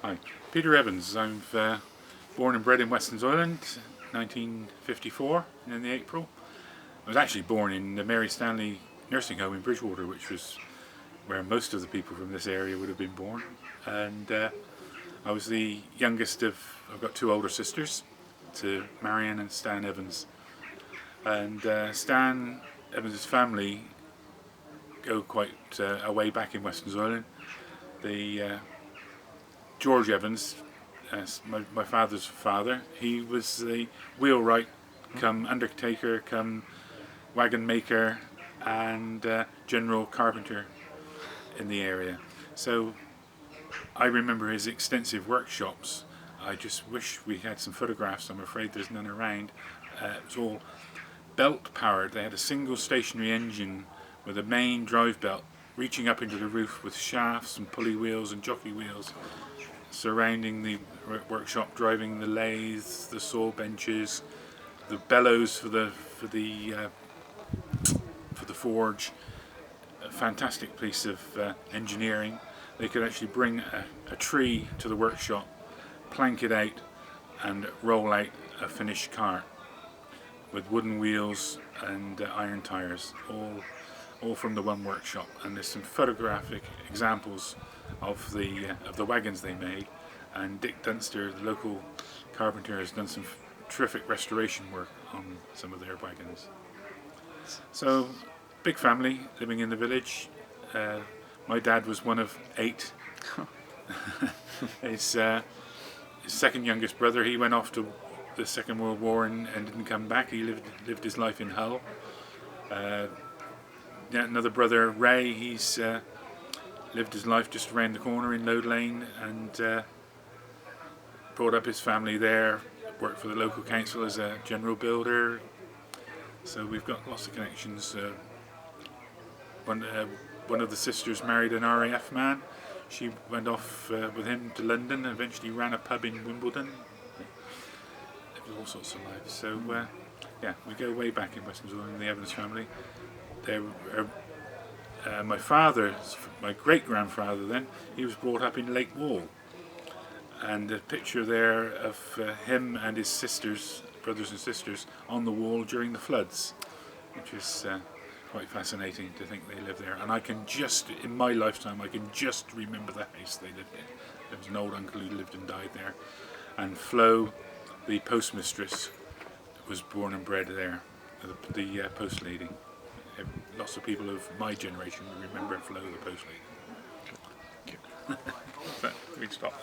Hi, Peter Evans. I'm born and bred in Westonzoyland, 1954 in the April. I was actually born in the Mary Stanley nursing home in Bridgewater, which was where most of the people from this area would have been born. And I was the youngest I've got two older sisters, to Marion and Stan Evans. And Stan Evans' family go quite a way back in Westonzoyland. The George Evans, my father's father, he was the wheelwright come undertaker come wagon maker and general carpenter in the area. So I remember his extensive workshops. I just wish we had some photographs. I'm afraid there's none around. It was all belt powered. They had a single stationary engine with a main drive belt reaching up into the roof with shafts and pulley wheels and jockey wheels surrounding the workshop, driving the lathes, the saw benches, the bellows for the forge. A fantastic piece of engineering. They could actually bring a tree to the workshop, plank it out, and roll out a finished cart with wooden wheels and iron tires, all from the one workshop. And there's some photographic examples of the wagons they made, and Dick Dunster, the local carpenter, has done some terrific restoration work on some of their wagons. So, big family living in the village. My dad was one of 8. His second youngest brother, he went off to the Second World War and didn't come back. He lived his life in Hull. Another brother, Ray, he's lived his life just around the corner in Lode Lane and brought up his family there, worked for the local council as a general builder. So we've got lots of connections. One of the sisters married an RAF man. She went off with him to London and eventually ran a pub in Wimbledon. All sorts of lives. So yeah, we go way back in Westonzoyland in the Evans family. My great-grandfather then, he was brought up in Lake Wall, and a picture there of him and his sisters, brothers and sisters, on the wall during the floods, which is quite fascinating to think they lived there. And I can just, in my lifetime, I can just remember the house they lived in. There was an old uncle who lived and died there, and Flo, the postmistress, was born and bred there, the post lady. Lots of people of my generation remember Flo, the post lady. Thank you. We'd stop.